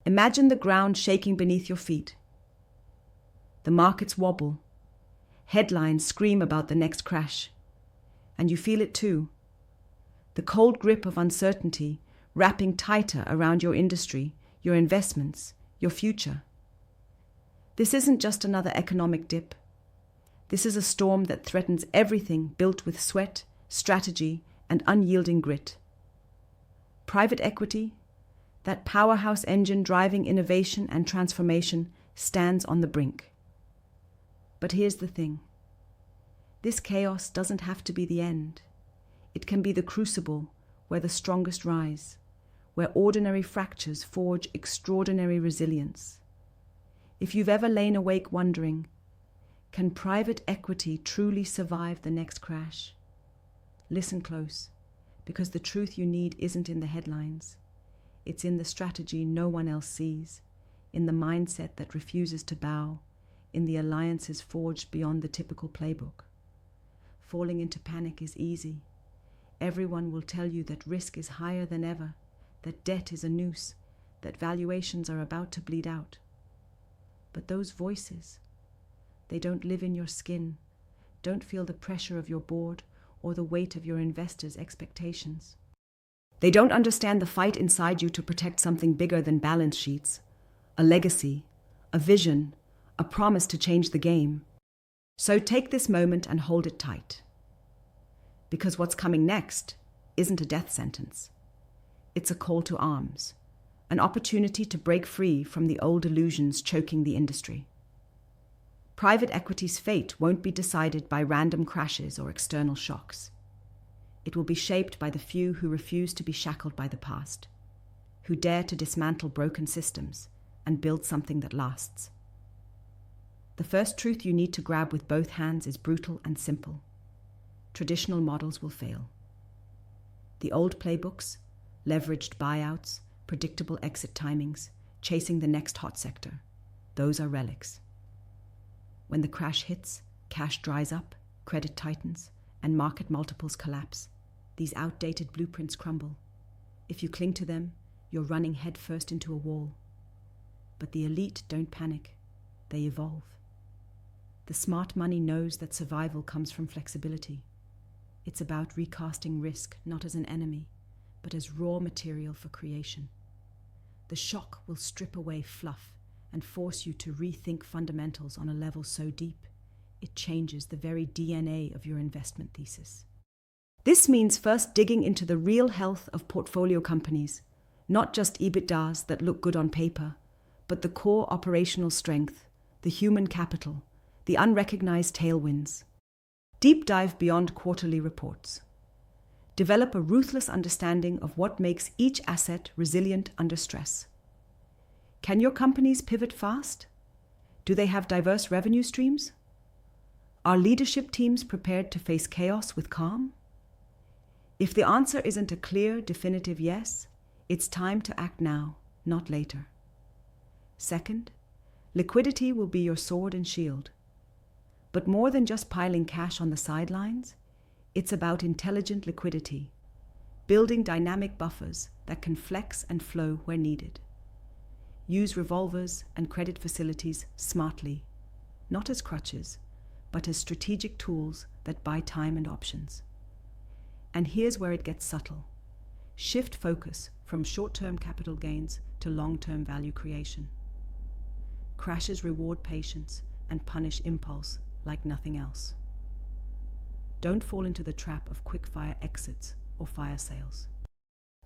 Imagine the ground shaking beneath your feet. The markets wobble. Headlines scream about the next crash. And you feel it too. The cold grip of uncertainty wrapping tighter around your industry, your investments, your future. This isn't just another economic dip. This is a storm that threatens everything built with sweat, strategy, and unyielding grit. Private equity, that powerhouse engine driving innovation and transformation, stands on the brink. But here's the thing. This chaos doesn't have to be the end. It can be the crucible where the strongest rise, where ordinary fractures forge extraordinary resilience. If you've ever lain awake wondering, can private equity truly survive the next crash? Listen close, because the truth you need isn't in the headlines. It's in the strategy no one else sees, in the mindset that refuses to bow, in the alliances forged beyond the typical playbook. Falling into panic is easy. Everyone will tell you that risk is higher than ever, that debt is a noose, that valuations are about to bleed out. But those voices, they don't live in your skin, don't feel the pressure of your board or the weight of your investors' expectations. They don't understand the fight inside you to protect something bigger than balance sheets, a legacy, a vision, a promise to change the game. So take this moment and hold it tight. Because what's coming next isn't a death sentence. It's a call to arms, an opportunity to break free from the old illusions choking the industry. Private equity's fate won't be decided by random crashes or external shocks. It will be shaped by the few who refuse to be shackled by the past, who dare to dismantle broken systems and build something that lasts. The first truth you need to grab with both hands is brutal and simple. Traditional models will fail. The old playbooks, leveraged buyouts, predictable exit timings, chasing the next hot sector, those are relics. When the crash hits, cash dries up, credit tightens, and market multiples collapse, these outdated blueprints crumble. If you cling to them, you're running headfirst into a wall. But the elite don't panic. They evolve. The smart money knows that survival comes from flexibility. It's about recasting risk not as an enemy, but as raw material for creation. The shock will strip away fluff and force you to rethink fundamentals on a level so deep, it changes the very DNA of your investment thesis. This means first digging into the real health of portfolio companies, not just EBITDAs that look good on paper, but the core operational strength, the human capital, the unrecognized tailwinds. Deep dive beyond quarterly reports. Develop a ruthless understanding of what makes each asset resilient under stress. Can your companies pivot fast? Do they have diverse revenue streams? Are leadership teams prepared to face chaos with calm? If the answer isn't a clear, definitive yes, it's time to act now, not later. Second, liquidity will be your sword and shield. But more than just piling cash on the sidelines, it's about intelligent liquidity, building dynamic buffers that can flex and flow where needed. Use revolvers and credit facilities smartly, not as crutches, but as strategic tools that buy time and options. And here's where it gets subtle. Shift focus from short-term capital gains to long-term value creation. Crashes reward patience and punish impulse like nothing else. Don't fall into the trap of quick-fire exits or fire sales.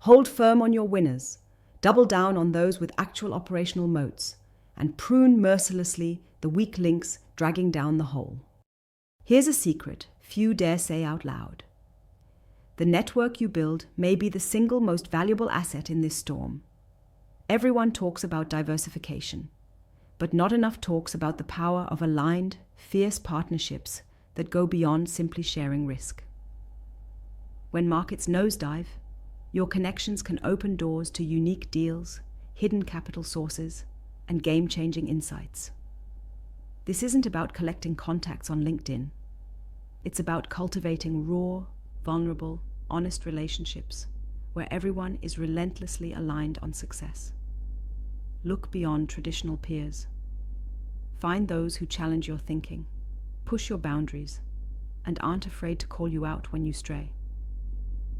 Hold firm on your winners, double down on those with actual operational moats, and prune mercilessly the weak links dragging down the whole. Here's a secret few dare say out loud. The network you build may be the single most valuable asset in this storm. Everyone talks about diversification, but not enough talks about the power of aligned, fierce partnerships that go beyond simply sharing risk. When markets nosedive, your connections can open doors to unique deals, hidden capital sources, and game-changing insights. This isn't about collecting contacts on LinkedIn. It's about cultivating raw, vulnerable, honest relationships where everyone is relentlessly aligned on success. look beyond traditional peers. Find those who challenge your thinking, push your boundaries, and aren't afraid to call you out when you stray.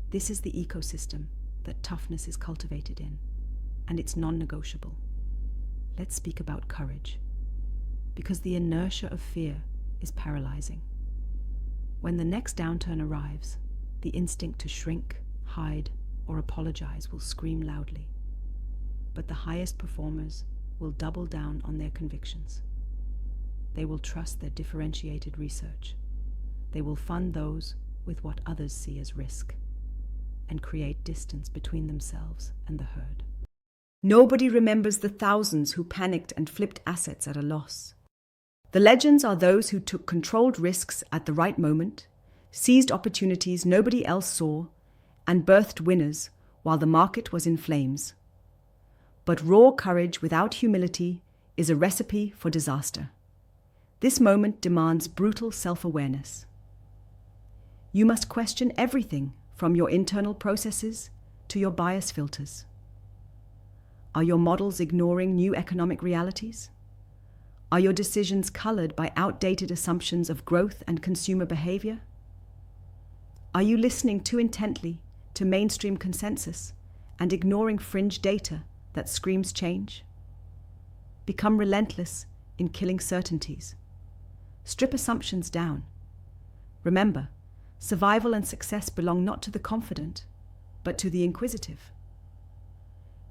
This is the ecosystem that toughness is cultivated in, and it's non-negotiable. Let's speak about courage, because the inertia of fear is paralyzing. When the next downturn arrives, the instinct to shrink, hide, or apologize will scream loudly. But the highest performers will double down on their convictions. They will trust their differentiated research. They will fund those with what others see as risk, and create distance between themselves and the herd. Nobody remembers the thousands who panicked and flipped assets at a loss. The legends are those who took controlled risks at the right moment, seized opportunities nobody else saw, and birthed winners while the market was in flames. But raw courage without humility is a recipe for disaster. This moment demands brutal self-awareness. You must question everything from your internal processes to your bias filters. Are your models ignoring new economic realities? Are your decisions colored by outdated assumptions of growth and consumer behavior? Are you listening too intently to mainstream consensus and ignoring fringe data that screams change? Become relentless in killing certainties. Strip assumptions down. Remember, survival and success belong not to the confident, but to the inquisitive.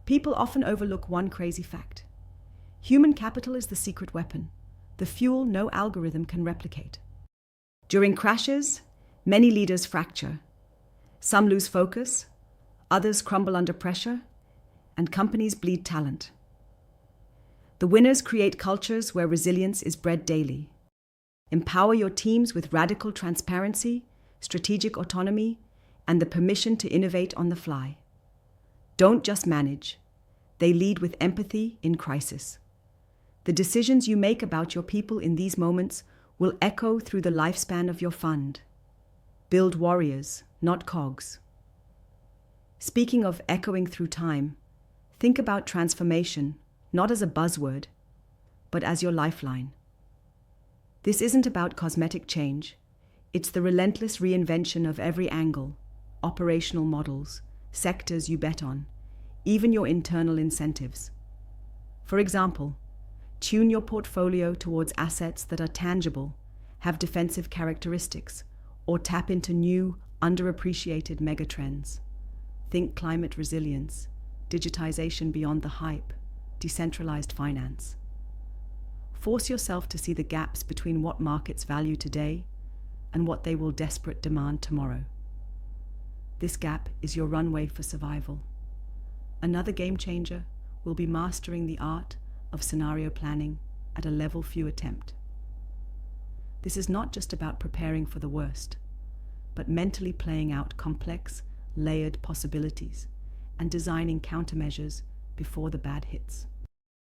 People often overlook one crazy fact. Human capital is the secret weapon, the fuel no algorithm can replicate. During crashes, many leaders fracture. Some lose focus, others crumble under pressure, and companies bleed talent. The winners create cultures where resilience is bred daily. Empower your teams with radical transparency, strategic autonomy, and the permission to innovate on the fly. Don't just manage. They lead with empathy in crisis. The decisions you make about your people in these moments will echo through the lifespan of your fund. Build warriors, not cogs. Speaking of echoing through time, think about transformation not as a buzzword, but as your lifeline. This isn't about cosmetic change. It's the relentless reinvention of every angle, operational models, sectors you bet on, even your internal incentives. For example, tune your portfolio towards assets that are tangible, have defensive characteristics, or tap into new, underappreciated megatrends. Think climate resilience, digitization beyond the hype, decentralized finance. Force yourself to see the gaps between what markets value today and what they will desperate demand tomorrow. This gap is your runway for survival. Another game changer will be mastering the art of scenario planning at a level few attempt. This is not just about preparing for the worst, but mentally playing out complex, layered possibilities and designing countermeasures before the bad hits.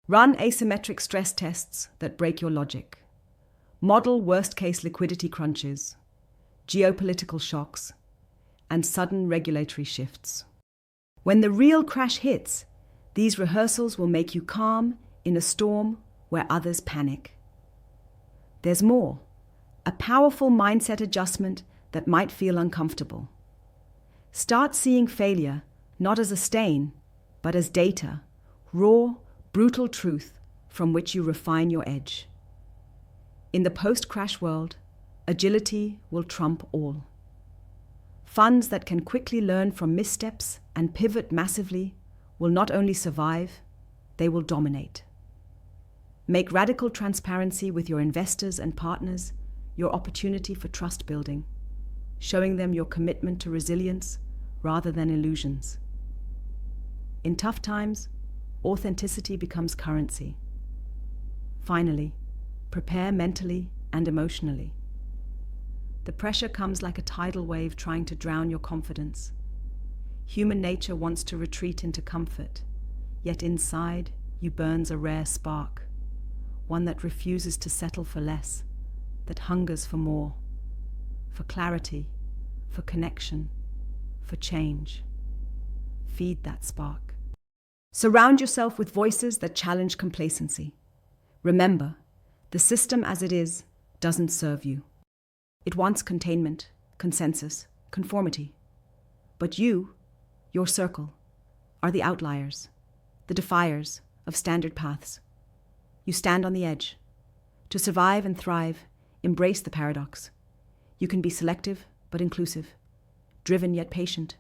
Run asymmetric stress tests that break your logic. Model worst-case liquidity crunches, geopolitical shocks, and sudden regulatory shifts. When the real crash hits, these rehearsals will make you calm in a storm where others panic. There's more, a powerful mindset adjustment that might feel uncomfortable. Start seeing failure not as a stain, but as data, raw, brutal truth from which you refine your edge. In the post-crash world, agility will trump all. Funds that can quickly learn from missteps and pivot massively will not only survive, they will dominate. Make radical transparency with your investors and partners your opportunity for trust building, showing them your commitment to resilience rather than illusions. In tough times, authenticity becomes currency. Finally, prepare mentally and emotionally. The pressure comes like a tidal wave trying to drown your confidence. Human nature wants to retreat into comfort, yet inside you burns a rare spark, one that refuses to settle for less, that hungers for more, for clarity, for connection, for change. Feed that spark. Surround yourself with voices that challenge complacency. Remember, the system as it is doesn't serve you. It wants containment, consensus, conformity. But you, your circle, are the outliers, the defiers of standard paths. You stand on the edge. To survive and thrive, embrace the paradox. You can be selective but inclusive, driven yet patient,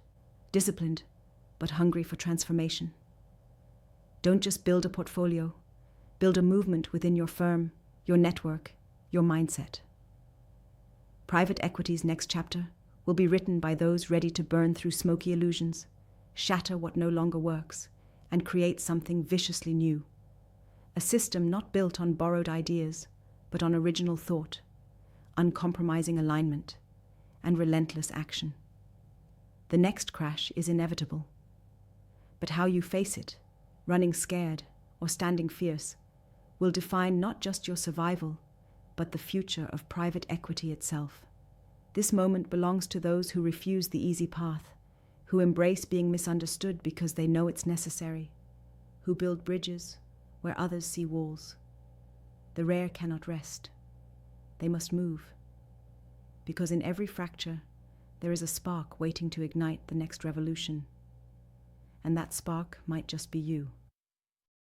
disciplined but hungry for transformation. Don't just build a portfolio, build a movement within your firm, your network, your mindset. Private equity's next chapter will be written by those ready to burn through smoky illusions, shatter what no longer works, and create something viciously new. A system not built on borrowed ideas, but on original thought, uncompromising alignment, and relentless action. The next crash is inevitable. But how you face it, running scared or standing fierce, will define not just your survival, but the future of private equity itself. This moment belongs to those who refuse the easy path, who embrace being misunderstood because they know it's necessary, who build bridges where others see walls. The rare cannot rest. They must move, because in every fracture there is a spark waiting to ignite the next revolution. And that spark might just be you.